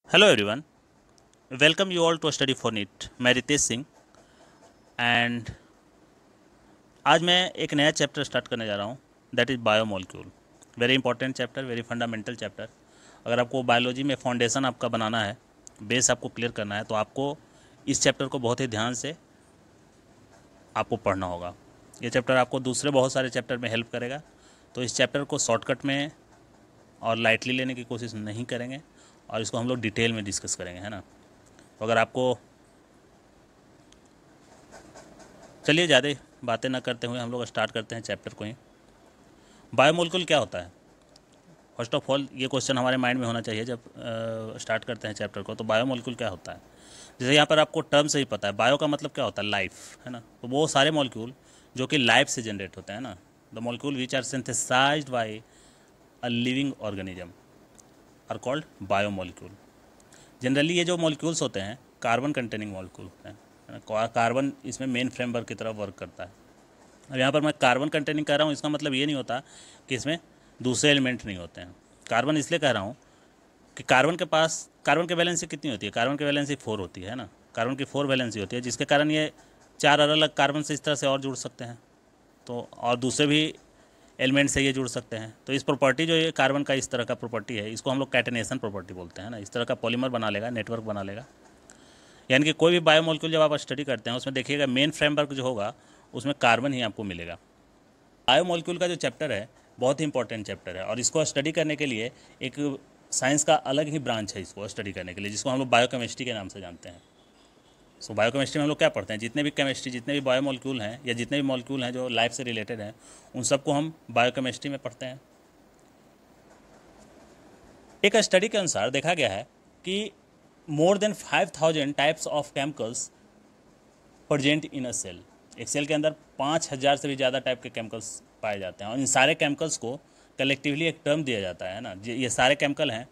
Hello everyone, welcome you all to study for NEET. मैं Ritesh Singh and आज मैं एक नया चैप्टर स्टार्ट करने जा रहा हूँ, that is biomolecule. Very important chapter, very fundamental chapter. अगर आपको बायोलॉजी में फाउंडेशन आपका बनाना है, बेस आपको क्लियर करना है, तो आपको इस चैप्टर को बहुत ही ध्यान से आपको पढ़ना होगा। ये चैप्टर आपको दूसरे बहुत सारे चैप्टर में हेल्प करेगा, तो इस चैप्टर को शॉर्टकट में और लाइटली लेने की कोशिश नहीं करेंगे और इसको हम लोग डिटेल में डिस्कस करेंगे, है ना। तो अगर आपको, चलिए ज़्यादा बातें ना करते हुए हम लोग स्टार्ट करते हैं चैप्टर को ही। बायोमोलिक्यूल क्या होता है? फर्स्ट ऑफ ऑल ये क्वेश्चन हमारे माइंड में होना चाहिए जब स्टार्ट करते हैं चैप्टर को। तो बायोमोलिक्यूल क्या होता है? जैसे यहाँ पर आपको टर्म से ही पता है, बायो का मतलब क्या होता है? लाइफ, है ना। तो वो सारे मॉलिक्यूल जो कि लाइफ से जनरेट होते हैं ना, the molecule which are synthesized by a living organism are called biomolecule. Generally ये जो मॉलिक्यूल्स होते हैं कार्बन कंटेनिंग मॉलिक्यूल होते हैं, है ना। कार्बन इसमें मेन फ्रेमवर्क की तरफ वर्क करता है। अब यहाँ पर मैं कार्बन कंटेनिंग कह रहा हूँ, इसका मतलब ये नहीं होता कि इसमें दूसरे एलिमेंट नहीं होते हैं। कार्बन इसलिए कह रहा हूँ कि कार्बन के पास, कार्बन की वैलेंसी कितनी होती है? कार्बन की वैलेंसी 4 होती है ना। कार्बन की 4 वैलेंसी होती है, जिसके कारण ये 4 अलग अलग कार्बन से इस तरह से और जुड़ सकते हैं, तो और दूसरे भी एलिमेंट से ये जुड़ सकते हैं। तो इस प्रॉपर्टी जो ये कार्बन का इस तरह का प्रॉपर्टी है, इसको हम लोग कैटेनेशन प्रॉपर्टी बोलते हैं ना। इस तरह का पॉलीमर बना लेगा, नेटवर्क बना लेगा। यानी कि कोई भी बायोमोलिक्यूल जब आप स्टडी करते हैं उसमें देखिएगा मेन फ्रेमवर्क जो होगा उसमें कार्बन ही आपको मिलेगा। बायोमोलिक्यूल का जो चैप्टर है बहुत ही इंपॉर्टेंट चैप्टर है, और इसको स्टडी करने के लिए एक साइंस का अलग ही ब्रांच है इसको स्टडी करने के लिए, जिसको हम लोग बायोकेमिस्ट्री के नाम से जानते हैं। सो बायोकेमिस्ट्री में हम लोग क्या पढ़ते हैं? जितने भी केमिस्ट्री, जितने भी बायोमोलिक्यूल हैं या जितने भी मॉलिक्यूल हैं जो लाइफ से रिलेटेड हैं, उन सबको हम बायोकेमिस्ट्री में पढ़ते हैं। एक स्टडी के अनुसार देखा गया है कि more than 5000 types of chemicals present in a cell. एक सेल के अंदर 5000 से भी ज़्यादा टाइप के केमिकल्स पाए जाते हैं, और इन सारे केमिकल्स को कलेक्टिवली एक टर्म दिया जाता है ना। ये सारे केमिकल हैं,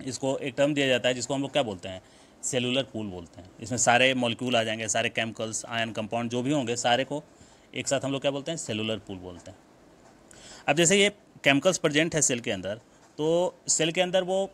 इसको एक टर्म दिया जाता है जिसको हम लोग क्या बोलते हैं? सेलुलर पूल बोलते हैं। इसमें सारे मॉलिक्यूल आ जाएंगे, सारे केमिकल्स, आयन कंपाउंड जो भी होंगे, सारे को एक साथ हम लोग क्या बोलते हैं? सेलुलर पूल बोलते हैं। अब जैसे ये केमिकल्स प्रेजेंट है सेल के अंदर, तो सेल के अंदर वो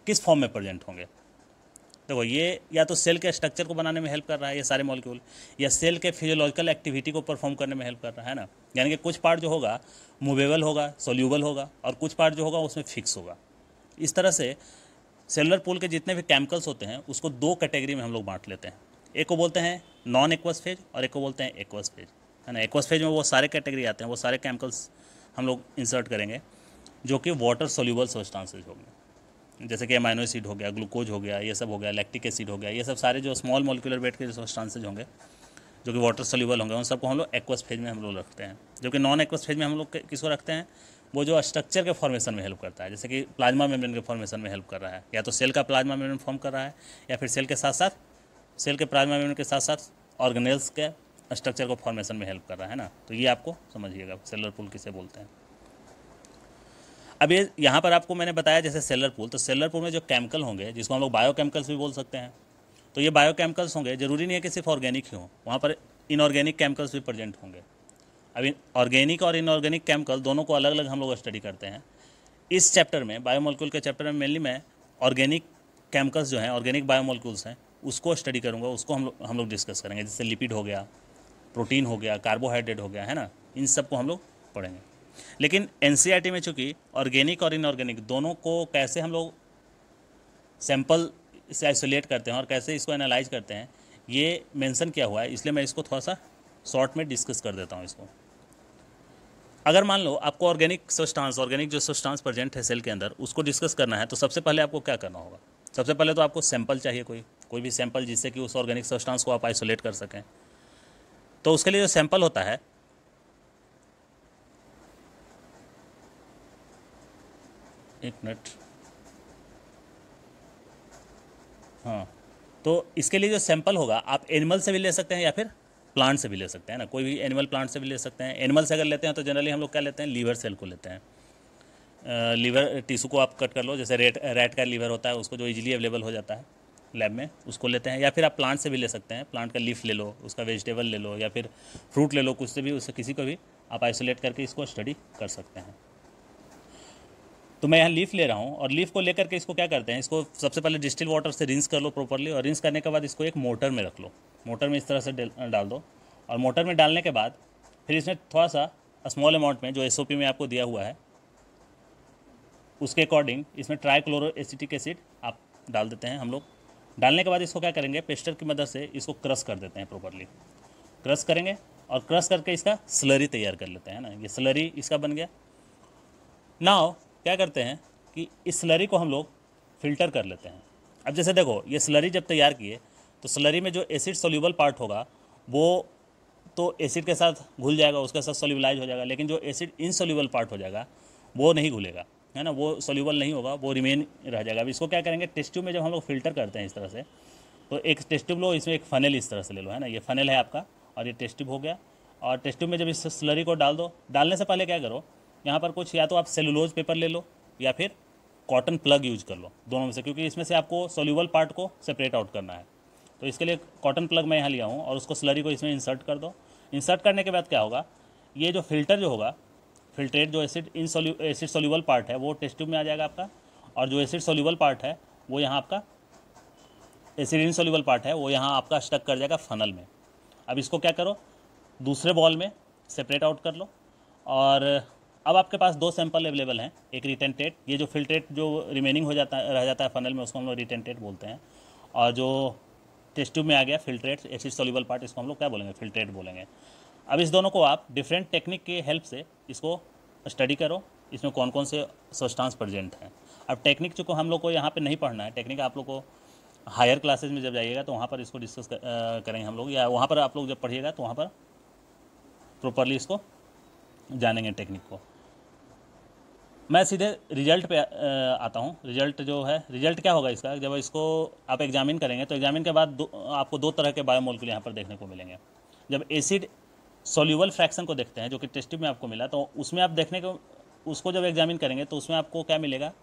किस फॉर्म में प्रेजेंट होंगे? देखो, ये या तो सेल के स्ट्रक्चर को बनाने में हेल्प कर रहा है ये सारे मॉलिक्यूल, या सेल के फिजियोलॉजिकल एक्टिविटी को परफॉर्म करने में हेल्प कर रहा है ना। यानी कि कुछ पार्ट जो होगा मूवेबल होगा, सोल्यूबल होगा, और कुछ पार्ट जो होगा उसमें फिक्स होगा। इस तरह से सेलुलर पूल के जितने भी केमिकल्स होते हैं उसको दो कैटेगरी में हम लोग बांट लेते हैं। एक को बोलते हैं नॉन एक्वस फेज और एक को बोलते हैं एक्वस फेज, है ना। एक्वस फेज में वो सारे कैटेगरी आते हैं, वो सारे केमिकल्स हम लोग इंसर्ट करेंगे जो कि वाटर सोल्यूबल सब्सटेंसेज होंगे, जैसे कि अमाइनो एसिड हो गया, ग्लूकोज हो गया, ये सब हो गया, लैक्टिक एसिड हो गया। ये सब सारे जो स्मॉल मॉलिक्यूलर वेट के जो सब्सटेंसेज होंगे जो कि वाटर सोल्यूबल होंगे, उन सबको हम लोग एक्वस फेज में हम लोग रखते हैं। जो कि नॉन एक्वस फेज में हम लोग किसको रखते हैं? वो जो स्ट्रक्चर के फॉर्मेशन में हेल्प करता है, जैसे कि प्लाज्मा मेम्ब्रेन के फॉर्मेशन में हेल्प कर रहा है, या तो सेल का प्लाज्मा मेम्ब्रेन फॉर्म कर रहा है, या फिर सेल के साथ साथ, सेल के प्लाज्मा मेम्ब्रेन के साथ साथ ऑर्गेनेल्स के स्ट्रक्चर को फॉर्मेशन में हेल्प कर रहा है ना। तो ये आपको समझिएगा सेलुलर पूल किसे बोलते हैं। अब ये यहाँ पर आपको मैंने बताया जैसे सेलुलर पूल, तो सेलुलर पूल में जो केमिकल होंगे जिसको हम लोग बायोकेमिकल्स भी बोल सकते हैं, तो ये बायोकेमिकल्स होंगे। ज़रूरी नहीं है कि सिर्फ ऑर्गेनिक ही हो, वहाँ पर इनऑर्गेनिक केमिकल्स भी प्रेजेंट होंगे। अब ऑर्गेनिक और इनऑर्गेनिक केमिकल दोनों को अलग अलग हम लोग स्टडी करते हैं इस चैप्टर में। बायोमोलिक्यूल के चैप्टर में मेनली मैं ऑर्गेनिक केमिकल्स जो हैं, ऑर्गेनिक बायोमोलिक्यूल्स हैं, उसको स्टडी करूँगा, उसको हम लोग डिस्कस करेंगे। जैसे लिपिड हो गया, प्रोटीन हो गया, कार्बोहाइड्रेट हो गया, है ना। इन सब को हम लोग पढ़ेंगे। लेकिन एनसीईआरटी में चूँकि ऑर्गेनिक और इनऑर्गेनिक दोनों को कैसे हम लोग सैंपल से आइसोलेट करते हैं और कैसे इसको एनालाइज करते हैं, ये मेंशन किया हुआ है, इसलिए मैं इसको थोड़ा सा शॉर्ट में डिस्कस कर देता हूँ इसको। अगर मान लो आपको ऑर्गेनिक सब्सटेंस, ऑर्गेनिक जो सब्सटेंस प्रेजेंट है सेल के अंदर, उसको डिस्कस करना है, तो सबसे पहले आपको क्या करना होगा? सबसे पहले तो आपको सैंपल चाहिए, कोई भी सैंपल जिससे कि उस ऑर्गेनिक सब्सटेंस को आप आइसोलेट कर सकें। तो उसके लिए जो सैंपल होता है, एक मिनट, हाँ, तो इसके लिए जो सैंपल होगा आप एनिमल से भी ले सकते हैं या फिर प्लांट से भी ले सकते हैं ना। कोई भी एनिमल प्लांट से भी ले सकते हैं। एनिमल से अगर लेते हैं तो जनरली हम लोग क्या लेते हैं? लीवर सेल को लेते हैं। लीवर टिश्यू को आप कट कर लो, जैसे रैट का लीवर होता है, उसको जो इजीली अवेलेबल हो जाता है लैब में, उसको लेते हैं। या फिर आप प्लांट से भी ले सकते हैं, प्लांट का लीफ ले लो, उसका वेजिटेबल ले लो, या फिर फ्रूट ले लो, कुछ से भी, उससे किसी को भी आप आइसोलेट करके इसको स्टडी कर सकते हैं। तो मैं यहाँ लीफ ले रहा हूँ और लीफ को लेकर के इसको क्या करते हैं, इसको सबसे पहले डिस्टिल वाटर से रिंस कर लो प्रॉपरली, और रिंस करने के बाद इसको एक मोटर में रख लो, मोटर में इस तरह से डाल दो। और मोटर में डालने के बाद फिर इसमें थोड़ा सा स्मॉल अमाउंट में जो SOP में आपको दिया हुआ है उसके अकॉर्डिंग इसमें ट्राइक्लोरो एसिटिक एसिड आप डाल देते हैं हम लोग। डालने के बाद इसको क्या करेंगे, पेस्टर की मदद से इसको क्रश कर देते हैं प्रॉपरली, क्रश करेंगे और क्रश करके इसका स्लरी तैयार कर लेते हैं ना। ये स्लरी इसका बन गया। नाउ क्या करते हैं कि इस स्लरी को हम लोग फ़िल्टर कर लेते हैं। अब जैसे देखो, ये स्लरी जब तैयार किए तो स्लरी में जो एसिड सोल्यूबल पार्ट होगा वो तो एसिड के साथ घुल जाएगा, उसके साथ सोल्यूबलाइज हो जाएगा, लेकिन जो एसिड इनसोल्यूबल पार्ट हो जाएगा वो नहीं घुलेगा, है ना, वो सोल्यूबल नहीं होगा, वो रिमेन रह जाएगा। अब इसको क्या करेंगे, टेस्ट ट्यूब में जब हम लोग फ़िल्टर करते हैं इस तरह से, तो एक टेस्ट ट्यूब लो, इसमें एक फ़नल इस तरह से ले लो, है ना, ये फ़नल है आपका और ये टेस्ट ट्यूब हो गया। और टेस्ट ट्यूब में जब इस स्लरी को डाल दो, डालने से पहले क्या करो, यहाँ पर कुछ या तो आप सेलुलोज पेपर ले लो या फिर कॉटन प्लग यूज कर लो, दोनों में से, क्योंकि इसमें से आपको सोल्यूबल पार्ट को सेपरेट आउट करना है। तो इसके लिए कॉटन प्लग मैं यहाँ लिया हूँ और उसको स्लरी को इसमें इंसर्ट कर दो। इंसर्ट करने के बाद क्या होगा, ये जो फिल्टर जो होगा, फिल्ट्रेट जो एसिड सोल्यूबल पार्ट है वो टेस्ट ट्यूब में आ जाएगा आपका, और जो एसिड सोल्यूबल पार्ट है वो यहाँ आपका एसिड इनसोल्यूबल पार्ट है वो यहाँ आपका स्टक कर जाएगा फनल में। अब इसको क्या करो, दूसरे बॉल में सेपरेट आउट कर लो। और अब आपके पास 2 सैंपल अवेलेबल हैं, एक रिटेंटेट, ये जो फिल्ट्रेट जो रिमेनिंग हो जाता है, रह जाता है फनल में, उसको हम लोग रिटेंटेट बोलते हैं, और जो टेस्ट ट्यूब में आ गया फिल्ट्रेट एसिड सोल्यूबल पार्ट, इसको हम लोग क्या बोलेंगे, फिल्ट्रेट बोलेंगे। अब इस दोनों को आप डिफरेंट टेक्निक के हेल्प से इसको स्टडी करो, इसमें कौन कौन से सब्सटेंस प्रेजेंट हैं। अब टेक्निक जो को हम लोग को यहाँ पे नहीं पढ़ना है, टेक्निक आप लोग को हायर क्लासेज में जब जाइएगा तो वहाँ पर इसको डिस्कस करेंगे हम लोग, या वहाँ पर आप लोग जब पढ़िएगा तो वहाँ पर प्रॉपरली इसको जानेंगे टेक्निक को। मैं सीधे रिजल्ट पे आता हूँ। रिजल्ट जो है, रिजल्ट क्या होगा इसका, जब इसको आप एग्जामिन करेंगे तो एग्जामिन के बाद आपको 2 तरह के बायोमोलिक्यूल यहाँ पर देखने को मिलेंगे। जब एसिड सोल्यूबल फ्रैक्शन को देखते हैं जो कि टेस्ट ट्यूब में आपको मिला, तो उसमें आप देखने को, उसको जब एग्जामिन करेंगे तो उसमें आपको क्या मिलेगा,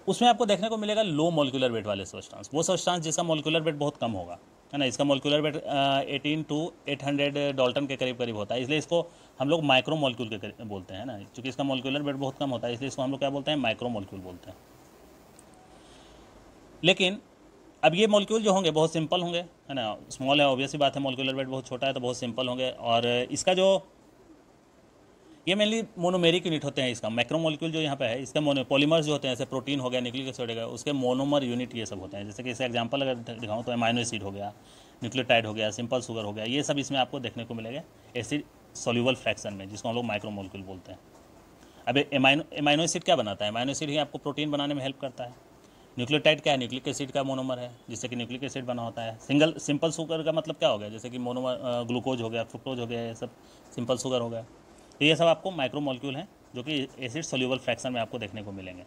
उसमें आपको देखने को मिलेगा लो मोलिकुलर वेट वाले सब्सटेंस, वो सब्सटेंस जिसका मोलिकुलर वेट बहुत कम होगा, है ना। इसका मोलिकुलर वेट 18 to 800 डाल्टन के करीब करीब होता है, इसलिए इसको हम लोग माइक्रो मोलिक्यूल के बोलते हैं ना। क्योंकि इसका मोलिकुलर वेट बहुत कम होता है इसलिए इसको हम लोग क्या बोलते हैं, माइक्रो मोलिक्यूल बोलते हैं। लेकिन अब ये मोलिक्यूल जो होंगे बहुत सिंपल होंगे, है ना, स्मॉल है, ऑब्वियस सी बात है, मोलिकुलर वेट बहुत छोटा है तो बहुत सिंपल होंगे। और इसका जो ये मेनली मोनोमेरिक यूनिट होते हैं, इसका मैक्रो मोलिक्यूल जो यहाँ पे है, इसके पॉलीमर्स जो होते हैं, जैसे प्रोटीन हो गया, न्यूक्लिक एसिड हो गया, उसके मोनोमर यूनिट ये सब होते हैं। जैसे कि इसका एग्जांपल अगर दिखाऊँ तो अमाइनो एसिड हो गया, न्यूक्लियोटाइड हो गया, सिंपल शुगर हो गया, ये सब इसमें आपको देखने को मिलेगा एसिड सोल्यूबल फ्रैक्शन में, जिसको हम लोग माइक्रो मोलिक्यूल बोलते हैं। अब अमाइनो एसिड क्या बनाता है, अमाइनो एसिड ही आपको प्रोटीन बनाने में हेल्प करता है। न्यूक्लियोटाइड क्या है, न्यूक्लिक एसिड का मोनोमर है, जिससे कि न्यूक्लिक एसिड बना होता है। सिंपल शुगर का मतलब क्या हो गया, जैसे कि मोनोमर ग्लूकोज हो गया, फ्रुक्टोज हो गया, ये सब सिंपल शुगर हो गया। तो ये सब आपको माइक्रो मॉलिक्यूल हैं जो कि एसिड सोल्यूबल फ्रैक्शन में आपको देखने को मिलेंगे।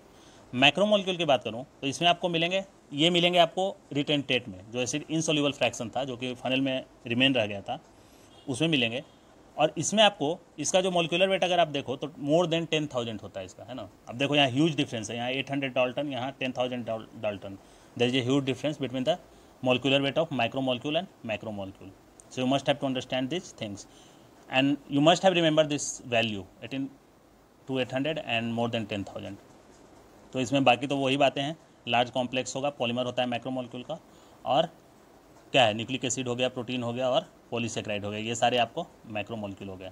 मैक्रो मॉलिक्यूल की बात करूँ तो इसमें आपको मिलेंगे, ये मिलेंगे आपको रिटेंटेट में, जो एसिड इनसोल्यूबल फ्रैक्शन था जो कि फनल में रिमेन रह गया था, उसमें मिलेंगे। और इसमें आपको इसका जो मॉलिक्यूलर वेट अगर आप देखो तो मोर देन 10,000 होता है इसका, है ना। अब देखो यहाँ ह्यूज डिफरेंस है, यहाँ 800 डाल्टन, यहाँ 10,000 dalton. There is a huge difference between the molecular weight of micro molecule and macro molecule. So you must have to understand this things and you must have remembered this value 18 to 800 and more than 10,000। तो इसमें बाकी तो वही बातें हैं, large complex होगा, polymer होता है मैक्रो मॉलिक्यूल का, और क्या है, न्यूक्लिक एसिड हो गया, प्रोटीन हो गया और पॉलीसेक्राइड हो गया, ये सारे आपको मैक्रो मॉलिक्यूल हो गया।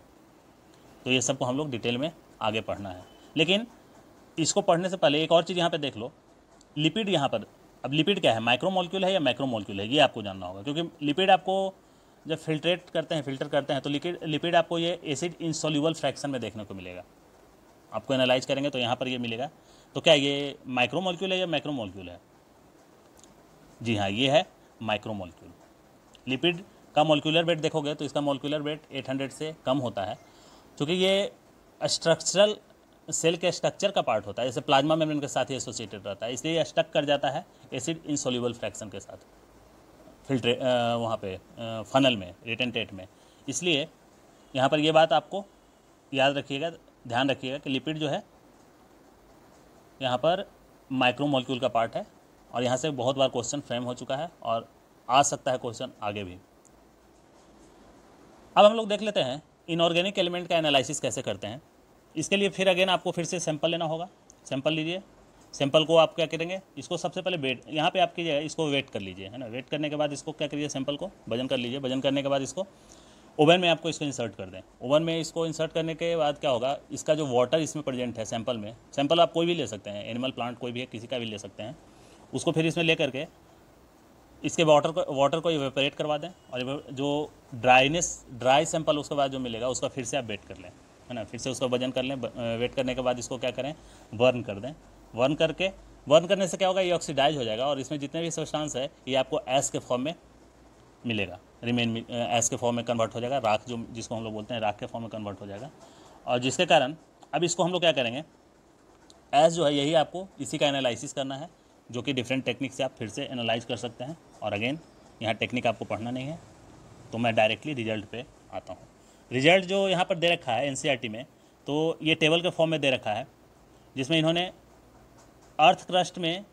तो ये सबको हम लोग डिटेल में आगे पढ़ना है। लेकिन इसको पढ़ने से पहले एक और चीज़ यहाँ पर देख लो, लिपिड यहाँ पर। अब लिपिड क्या है, माइक्रो मॉलिक्यूल है या मैक्रो मॉलिक्यूल है, ये आपको जानना होगा। क्योंकि लिपिड आपको जब फिल्टर करते हैं तो लिपिड आपको ये एसिड इनसोल्यूबल फ्रैक्शन में देखने को मिलेगा। आपको एनालाइज करेंगे तो यहाँ पर ये मिलेगा। तो क्या ये माइक्रो मॉलिक्यूल है या मैक्रो मॉलिक्यूल है? जी हाँ, ये है माइक्रो मॉलिक्यूल। लिपिड का मॉलिक्यूलर वेट देखोगे तो इसका मॉलिक्यूलर वेट 800 से कम होता है, क्योंकि ये स्ट्रक्चरल सेल के स्ट्रक्चर का पार्ट होता है, जैसे प्लाज्मा मेम्ब्रेन के साथ ही एसोसिएटेड रहता है, इसलिए स्टक कर जाता है एसिड इनसोल्यूबल फ्रैक्शन के साथ फिल्टर वहाँ पे फनल में, रिटेंटेट में। इसलिए यहाँ पर ये बात आपको याद रखिएगा, ध्यान रखिएगा कि लिपिड जो है यहाँ पर माइक्रो मॉलिक्यूल का पार्ट है, और यहाँ से बहुत बार क्वेश्चन फ्रेम हो चुका है और आ सकता है क्वेश्चन आगे भी। अब हम लोग देख लेते हैं इनऑर्गेनिक एलिमेंट का एनालिसिस कैसे करते हैं। इसके लिए फिर अगेन आपको फिर से सैंपल लेना होगा। सैंपल लीजिए, सैंपल को आप क्या करेंगे, इसको सबसे पहले वेट यहाँ पे आप कीजिएगा, इसको वेट कर लीजिए, है ना। वेट करने के बाद इसको क्या करिए, सैंपल को वजन कर लीजिए। वजन करने के बाद इसको ओवन में आपको इसको इंसर्ट कर दें। ओवन में इसको इंसर्ट करने के बाद क्या होगा, इसका जो वाटर इसमें प्रेजेंट है सैंपल में, सैंपल आप कोई भी ले सकते हैं, एनिमल प्लांट कोई भी है, किसी का भी ले सकते हैं, उसको फिर इसमें ले करके इसके वाटर को इवेपोरेट करवा दें। और जो ड्राई सैंपल उसके बाद जो मिलेगा उसका फिर से आप वेट कर लें, है ना। फिर से उसका वजन कर लें। वेट करने के बाद इसको क्या करें, बर्न कर दें। बर्न करने से क्या होगा, ये ऑक्सीडाइज हो जाएगा और इसमें जितने भी सब्सटेंस है ये आपको ऐश के फॉर्म में मिलेगा, ऐश के फॉर्म में कन्वर्ट हो जाएगा, राख जो जिसको हम लोग बोलते हैं राख के फॉर्म में कन्वर्ट हो जाएगा। और जिसके कारण अब इसको हम लोग क्या करेंगे, ऐश जो है यही आपको इसी का एनालिसिस करना है, जो कि डिफरेंट टेक्निक से आप फिर से एनालाइज कर सकते हैं। और अगेन यहाँ टेक्निक आपको पढ़ना नहीं है, तो मैं डायरेक्टली रिजल्ट पे आता हूँ। रिजल्ट जो यहाँ पर दे रखा है एनसीईआरटी में, तो ये टेबल के फॉर्म में दे रखा है, जिसमें इन्होंने अर्थ क्रस्ट में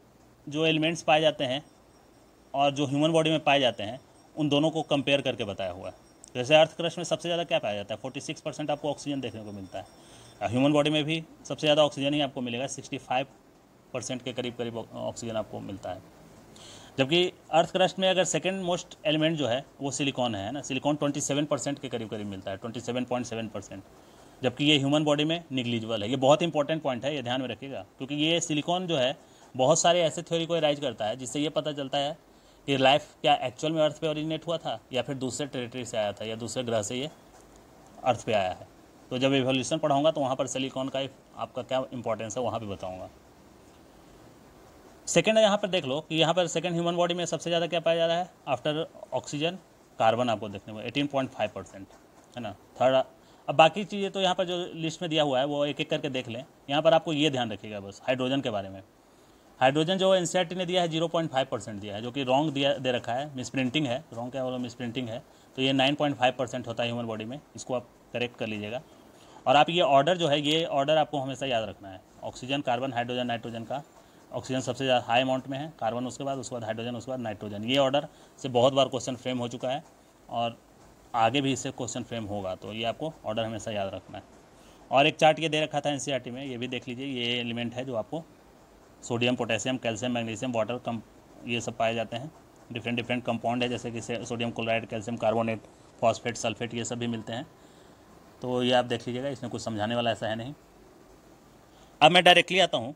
जो एलिमेंट्स पाए जाते हैं और जो ह्यूमन बॉडी में पाए जाते हैं उन दोनों को कंपेयर करके बताया हुआ है। जैसे अर्थ क्रस्ट में सबसे ज़्यादा क्या पाया जाता है, 46% आपको ऑक्सीजन देखने को मिलता है। ह्यूमन बॉडी में भी सबसे ज़्यादा ऑक्सीजन ही आपको मिलेगा, 65% के करीब ऑक्सीजन आपको मिलता है। जबकि अर्थ क्रस्ट में अगर सेकेंड मोस्ट एलिमेंट जो है वो सिलिकॉन है ना, सिलिकॉन 27% के करीब मिलता है, 27.7%। जबकि ये ह्यूमन बॉडी में निग्लिजिबल है। ये बहुत इंपॉर्टेंट पॉइंट है, ये ध्यान में रखिएगा, क्योंकि ये सिलिकॉन जो है बहुत सारे ऐसे थ्योरी को राइज करता है जिससे ये पता चलता है कि लाइफ क्या एक्चुअल में अर्थ पे ओरिजिनेट हुआ था या फिर दूसरे टेरिटरी से आया था या दूसरे ग्रह से ये अर्थ पे आया है। तो जब इवोल्यूशन पढ़ाऊंगा तो वहाँ पर सिलिकॉन का आपका क्या इंपॉर्टेंस है वहाँ भी बताऊँगा। सेकेंड यहाँ पर देख लो कि यहाँ पर सेकेंड ह्यूमन बॉडी में सबसे ज़्यादा क्या पाया जा रहा है, आफ्टर ऑक्सीजन कार्बन आपको देखने को 18.5%, है ना। थर्ड, अब बाकी चीज़ें तो यहाँ पर जो लिस्ट में दिया हुआ है वो एक एक करके देख लें। यहाँ पर आपको ये ध्यान रखिएगा बस हाइड्रोजन के बारे में। हाइड्रोजन जो एनसीईआरटी ने दिया है 0.5% दिया है, जो कि रॉन्ग दे रखा है, मिसप्रिंटिंग है, रॉन्ग क्या बोलो मिसप्रिंटिंग है। तो ये 9.5% होता है ह्यूमन बॉडी में, इसको आप करेक्ट कर लीजिएगा। और आप ये ऑर्डर जो है, ये ऑर्डर आपको हमेशा याद रखना है, ऑक्सीजन, कार्बन, हाइड्रोजन, नाइट्रोजन का। ऑक्सीजन सबसे ज़्यादा हाई अमाउंट में है, कार्बन उसके बाद हाइड्रोजन, उसके बाद नाइट्रोजन। ये ऑर्डर से बहुत बार क्वेश्चन फ्रेम हो चुका है और आगे भी इससे क्वेश्चन फ्रेम होगा, तो ये आपको ऑर्डर हमेशा याद रखना है। और एक चार्ट ये दे रखा था एनसीईआरटी में, ये भी देख लीजिए। ये एलिमेंट है जो आपको sodium, potassium, calcium, magnesium, water ये सब पाए जाते हैं। डिफरेंट कंपाउंड है, जैसे कि sodium chloride, calcium carbonate, phosphate, sulphate, ये सब भी मिलते हैं। तो ये आप देख लीजिएगा, इसमें कुछ समझाने वाला ऐसा है नहीं। अब मैं डायरेक्टली आता हूँ